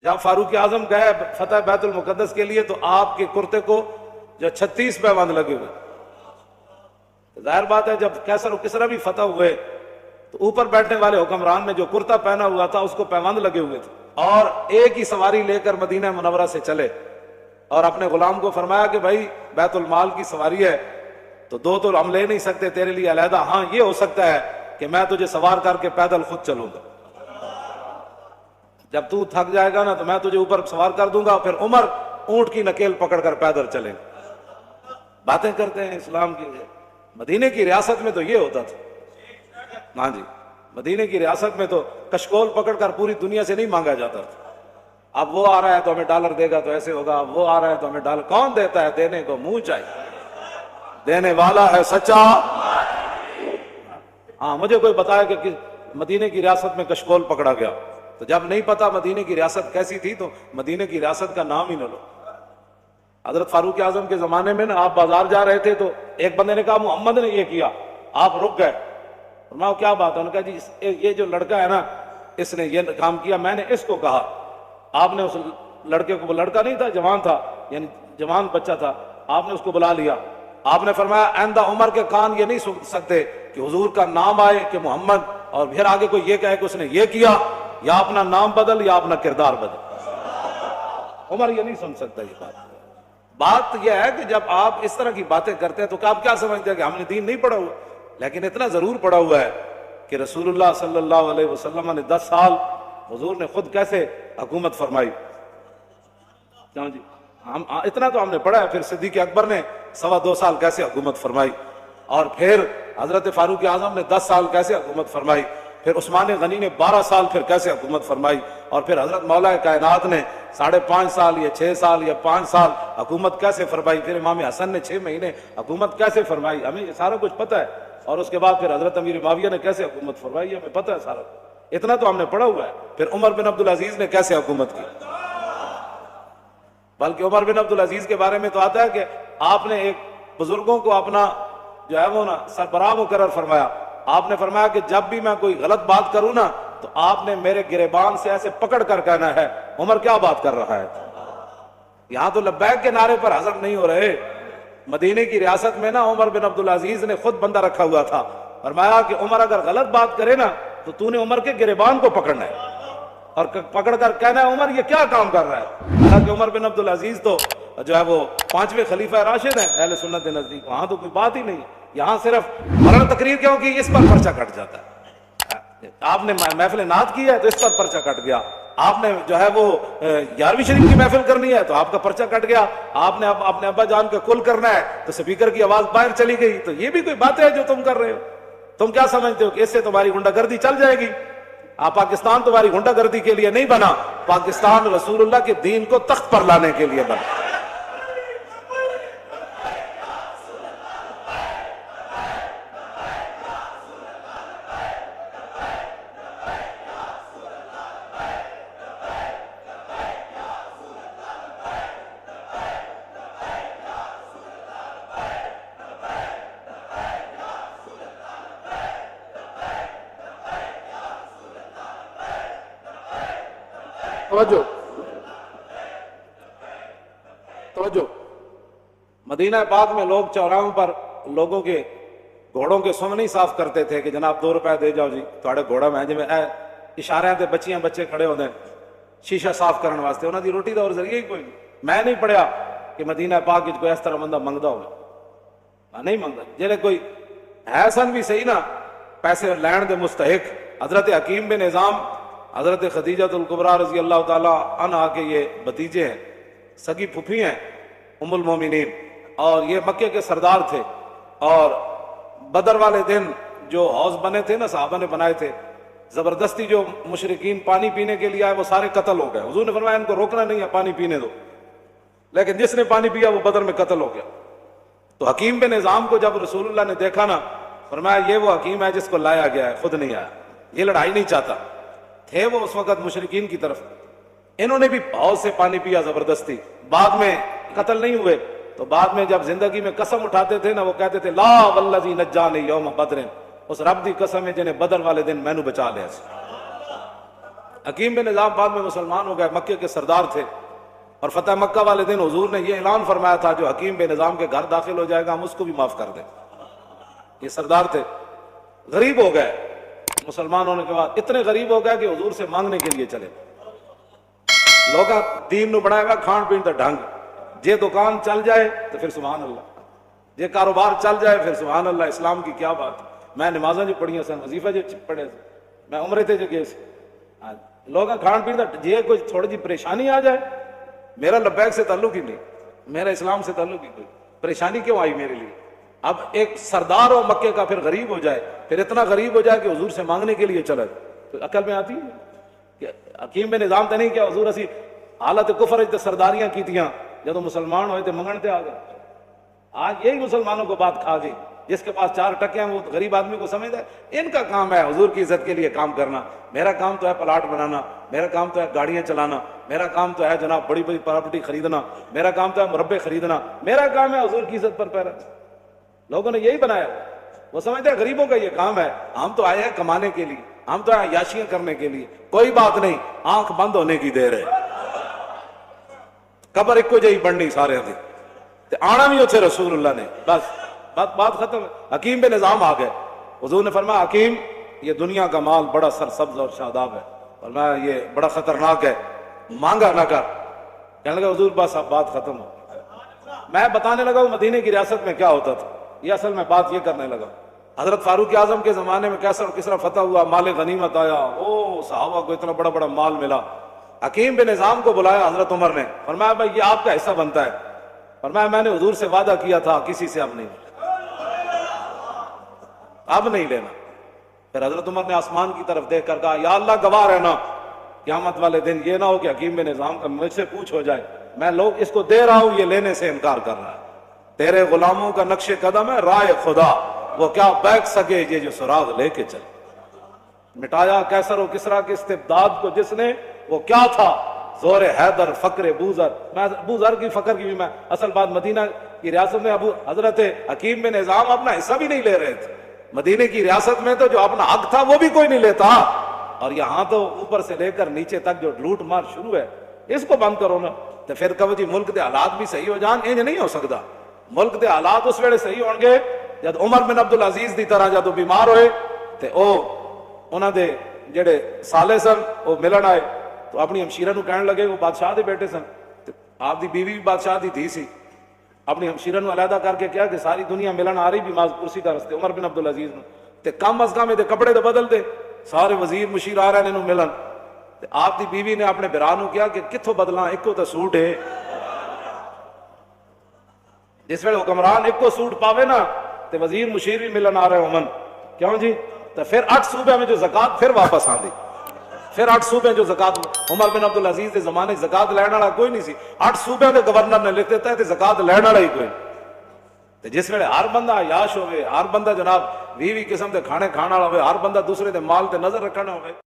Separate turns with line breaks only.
جب فاروق اعظم گئے فتح بیت المقدس کے لیے تو آپ کے کرتے کو جو 36 پیوند لگے ہوئے، ظاہر بات ہے جب کیسر و کسرا بھی فتح ہوئے تو اوپر بیٹھنے والے حکمران نے جو کرتا پہنا ہوا تھا اس کو پیوند لگے ہوئے تھے، اور ایک ہی سواری لے کر مدینہ منورہ سے چلے اور اپنے غلام کو فرمایا کہ بھائی بیت المال کی سواری ہے تو دو تو ہم لے نہیں سکتے تیرے لیے علیحدہ، ہاں یہ ہو سکتا ہے کہ میں تجھے سوار کر کے پیدل خود چلوں گا، جب تو تھک جائے گا نا تو میں تجھے اوپر سوار کر دوں گا، پھر عمر اونٹ کی نکیل پکڑ کر پیدل چلے گا۔ باتیں کرتے ہیں اسلام کی۔ مدینے کی ریاست میں تو یہ ہوتا تھا، ہاں جی، مدینے کی ریاست میں تو کشکول پکڑ کر پوری دنیا سے نہیں مانگا جاتا تھا۔ اب وہ آ رہا ہے تو ہمیں ڈالر دے گا تو ایسے ہوگا، اب وہ آ رہا ہے تو ہمیں ڈالر، کون دیتا ہے؟ دینے کو منہ چاہیے، دینے والا ہے سچا۔ ہاں مجھے کوئی بتایا کہ مدینے کی ریاست میں کشکول پکڑا گیا، تو جب نہیں پتا مدینے کی ریاست کیسی تھی تو مدینے کی ریاست کا نام ہی نہ لو۔ حضرت فاروق اعظم کے زمانے میں نا آپ بازار جا رہے تھے تو ایک بندے نے کہا محمد نے یہ کیا، آپ رک گئے، فرمایا کیا بات ہے؟ انہوں نے کہا جی یہ جو لڑکا ہے نا اس نے یہ کام کیا، میں نے اس کو کہا۔ آپ نے اس لڑکے کو، وہ لڑکا نہیں تھا جوان تھا، یعنی جوان بچہ تھا، آپ نے اس کو بلا لیا، آپ نے فرمایا آئندہ عمر کے کان یہ نہیں سن سکتے کہ حضور کا نام آئے کہ محمد اور پھر آگے کوئی یہ کہے کہ اس نے یہ کیا، یا اپنا نام بدل یا اپنا کردار بدل۔ عمر یہ نہیں سن سکتا یہ بات یہ ہے کہ جب آپ اس طرح کی باتیں کرتے ہیں تو آپ کیا سمجھتے ہیں کہ ہم نے دین نہیں پڑھا ہوا؟ لیکن اتنا ضرور پڑھا ہوا ہے کہ رسول اللہ صلی اللہ علیہ وسلم نے 10 سال حضور نے خود کیسے حکومت فرمائی، جی ہم اتنا تو ہم نے پڑھا ہے۔ پھر صدیق اکبر نے 2.25 سال کیسے حکومت فرمائی، اور پھر حضرت فاروق اعظم نے 10 سال کیسے حکومت فرمائی، پھر عثمان غنی نے 12 سال پھر کیسے حکومت فرمائی، اور پھر حضرت مولا کائنات نے 5.5 سال یا 6 سال یا 5 سال حکومت کیسے فرمائی، پھر امام حسن نے 6 مہینے حکومت کیسے فرمائی، ہمیں یہ سارا کچھ پتہ ہے، اور اس کے بعد پھر حضرت امیر معاویہ نے کیسے حکومت فرمائی ہمیں پتہ ہے سارا، اتنا تو ہم نے پڑھا ہوا ہے۔ پھر عمر بن عبدالعزیز نے کیسے حکومت کی، بلکہ عمر بن عبدالعزیز کے بارے میں تو آتا ہے کہ آپ نے ایک بزرگوں کو اپنا جو ہے وہ نا سربراہ مقرر فرمایا، آپ نے فرمایا کہ جب بھی میں کوئی غلط بات کروں نا تو آپ نے میرے گریبان سے ایسے پکڑ کر کہنا ہے عمر کیا بات کر رہا ہے۔ یہاں تو لبیک کے نعرے پر ہضم نہیں ہو رہے، مدینے کی ریاست میں نا عمر بن عبدالعزیز نے خود بندہ رکھا ہوا تھا، فرمایا کہ عمر اگر غلط بات کرے نا تو نے عمر کے گریبان کو پکڑنا ہے اور پکڑ کر کہنا ہے عمر یہ کیا کام کر رہا ہے۔ حالانکہ عمر بن عبدالعزیز تو جو ہے وہ 5ویں خلیفہ راشد ہیں اہل سنت کے نزدیک، وہاں تو کوئی بات ہی نہیں، یہاں صرف مرن تقریر کیوں کی، اس پر پرچہ کٹ جاتا ہے۔ آپ نے محفل نعت کی ہے تو اس پر پرچہ کٹ گیا، آپ نے جو ہے وہ 11ویں شریف کی محفل کرنی ہے تو آپ کا پرچہ کٹ گیا، آپ نے اپنے ابا جان کا کل کرنا ہے تو سپیکر کی آواز باہر چلی گئی، تو یہ بھی کوئی بات ہے جو تم کر رہے ہو؟ تم کیا سمجھتے ہو کہ اس سے تمہاری غنڈہ گردی چل جائے گی؟ پاکستان تمہاری غنڈہ گردی کے لیے نہیں بنا، پاکستان رسول اللہ کے دین کو تخت پر لانے کے لیے بنا۔ توجہ، مدینہ پاک میں لوگ چوراہوں پر لوگوں کے گھوڑوں کے سم نہیں صاف کرتے تھے کہ جناب 2 روپے دے جاؤ جی تھوڑے گھوڑا میں جی اشارے تے بچیاں بچے کھڑے ہوتے ہیں شیشہ صاف کرنے واسطے، انہوں دی روٹی دا اور ذریعہ ہی کوئی نہیں۔ میں نہیں پڑھیا کہ مدینہ پاک کوئی اس طرح بندہ منگدا ہوگا، نہیں منگدا، جنہیں کوئی ہے سن بھی صحیح نا پیسے لین دے مستحق۔ حضرت حکیم بن نظام حضرت خدیجہ الکبریٰ رضی اللہ تعالی عنہا کے یہ بھتیجے ہیں، سگی پھپھی ہیں ام المومنین، اور یہ مکے کے سردار تھے، اور بدر والے دن جو حوض بنے تھے نا صحابہ نے بنائے تھے، زبردستی جو مشرکین پانی پینے کے لیے آئے وہ سارے قتل ہو گئے۔ حضور نے فرمایا ان کو روکنا نہیں ہے، پانی پینے دو، لیکن جس نے پانی پیا وہ بدر میں قتل ہو گیا۔ تو حکیم بن نظام کو جب رسول اللہ نے دیکھا نا فرمایا یہ وہ حکیم ہے جس کو لایا گیا ہے، خود نہیں آیا، یہ لڑائی نہیں چاہتا۔ تھے وہ اس وقت مشرکین کی طرف، انہوں نے بھی حوض سے پانی پیا زبردستی، بعد میں قتل نہیں ہوئے، تو بعد میں جب زندگی میں قسم اٹھاتے تھے نا وہ کہتے تھے لا والذی نجانی یوم بدر، اس رب دی قسم ہے جنہیں بدر والے دن میں نو بچا لیا سی۔ حکیم بن نظام بعد میں مسلمان ہو گئے، مکے کے سردار تھے، اور فتح مکہ والے دن حضور نے یہ اعلان فرمایا تھا جو حکیم بن نظام کے گھر داخل ہو جائے گا ہم اس کو بھی معاف کر دیں۔ یہ سردار تھے، غریب ہو گئے، مسلمان ہونے کے بعد اتنے غریب ہو گئے کہ حضور سے مانگنے کے لیے چلے۔ لوگ دین نو بنایا گا کھان پین تے ڈھنگ، جے دکان چل جائے تو پھر سبحان اللہ، جے کاروبار چل جائے پھر سبحان اللہ، اسلام کی کیا بات ہے۔ میں نمازاں جو پڑھیاں سن، وظیفہ جو پڑھے سن، میں عمرے تے جو گئے سی، لوگ کھان پین جے کوئی تھوڑی جی پریشانی آ جائے، میرا لبیک سے تعلق ہی نہیں، میرا اسلام سے تعلق ہی کوئی، پریشانی کیوں آئی میرے لیے؟ اب ایک سردار ہو مکے کا پھر غریب ہو جائے، پھر اتنا غریب ہو جائے کہ حضور سے مانگنے کے لیے چلے، تو عقل میں آتی ہے کہ حکیم بن نظام تے نہیں کیا حضور اسی حالت کفر تے سرداریاں کیتیاں، جدو مسلمان ہوئے تے منگن تے آ گئے۔ آج یہی مسلمانوں کو بات کھا گئی، جس کے پاس 4 ٹکے ہیں وہ غریب آدمی کو سمجھتا ہے ان کا کام ہے حضور کی عزت کے لیے کام کرنا، میرا کام تو ہے پلاٹ بنانا، میرا کام تو ہے گاڑیاں چلانا، میرا کام تو ہے جناب بڑی بڑی پراپرٹی خریدنا، میرا کام تو ہے مربے خریدنا، میرا کام ہے حضور کی عزت پر پیرا۔ لوگوں نے یہی بنایا، وہ سمجھتے ہیں غریبوں کا یہ کام ہے، ہم تو آئے ہیں کمانے کے لیے، ہم تو آئے عیاشیاں کرنے کے لیے۔ کوئی بات نہیں، آنکھ بند ہونے کی دیر ہے، قبر ایک کو جہی بننی سارے تھی تے آنا بھی اتھے رسول اللہ نے، بس بات ختم۔ حکیم بن نظام آ گئے، حضور نے فرمایا حکیم یہ دنیا کا مال بڑا سرسبز اور شاداب ہے، فرمایا یہ بڑا خطرناک ہے، مانگا نہ کر۔ کہنے لگا حضور بس اب بات ختم ہو۔ میں بتانے لگا وہ مدینے کی ریاست میں کیا ہوتا تھا، یہ اصل میں بات یہ کرنے لگا۔ حضرت فاروق اعظم کے زمانے میں کیسر اور کسرا فتح ہوا، مال غنیمت آیا، او صحابہ کو اتنا بڑا بڑا مال ملا۔ حکیم بن نظام کو بلایا حضرت عمر نے، فرمایا بھائی یہ آپ کا حصہ بنتا ہے۔ فرمایا میں نے حضور سے وعدہ کیا تھا کسی سے اب نہیں لینا۔ پھر حضرت عمر نے آسمان کی طرف دیکھ کر کہا یا اللہ گواہ رہنا، قیامت والے دن یہ نہ ہو کہ حکیم بن نظام کا مجھ سے پوچھ ہو جائے میں لوگ اس کو دے رہا ہوں یہ لینے سے انکار کر رہا ہے، تیرے غلاموں کا نقش قدم ہے رائے خدا، وہ کیا بیک سکے یہ جو سراغ لے کے چلے۔ مٹایا کیسر و کسرا کے استبداد کو جس نے، وہ کیا تھا؟ زور حیدر فقر بوذر۔ میں بوذر کی فقر کی بھی میں اصل بات مدینہ کی ریاست میں حضرت حکیم بن نظام اپنا حصہ بھی نہیں لے رہے تھے، مدینے کی ریاست میں تو جو اپنا حق تھا وہ بھی کوئی نہیں لیتا، اور یہاں تو اوپر سے لے کر نیچے تک جو لوٹ مار شروع ہے، اس کو بند کرو نا۔ تو پھر کہو جی ملک دے حالات بھی صحیح ہو جان، انج نہیں ہو سکتا۔ ملک دے حالات اس ویلے صحیح ہون گے جد عمر بن عبدالعزیز دی طرح جدو بیمار ہوئے تے انہاں دے جڑے سالے سن وہ ملن آئے تو اپنی ہمشیرہ نو کہنے لگے، وہ بادشاہ دے بیٹے سن، آپ دی بیوی بھی بادشاہ دی تھی سی، اپنی ہمشیرہ نو علیحدہ کر کے کیا کہ ساری دنیا ملن آ رہی بھی ماز کرسی دا رستے عمر بن عبدالعزیز نو تے کم از کم دے کپڑے دے بدل دے، سارے وزیر مشیر آ رہے نے ملن، تے آپ دی بیوی نے اپنے برا نو کیا کہ کتھوں بدلاں، ایک کو تے سوٹ ہے، جس ویلے حکمران ایک کو سوٹ پاوے نا تے وزیر مشیر بھی ملن آ رہے عمن، کیوں جی؟ تو پھر 8 صوبے میں جو زکات پھر واپس آندی، پھر 8 صوبے جو زکات عمر بن عبدالعزیز دے زمانے زکات لینے والا کوئی نہیں سی، 8 صوبے دے گورنر نے لکھ دیتا ہے تے زکات لینے والا ہی کوئی تے جس ویلے ہر بندہ عیاش ہوئے، ہر بندہ جناب 20 قسم دے کھانے کھانا ہوئے، ہر بندہ دوسرے دے مال تے نظر رکھنا ہوئے۔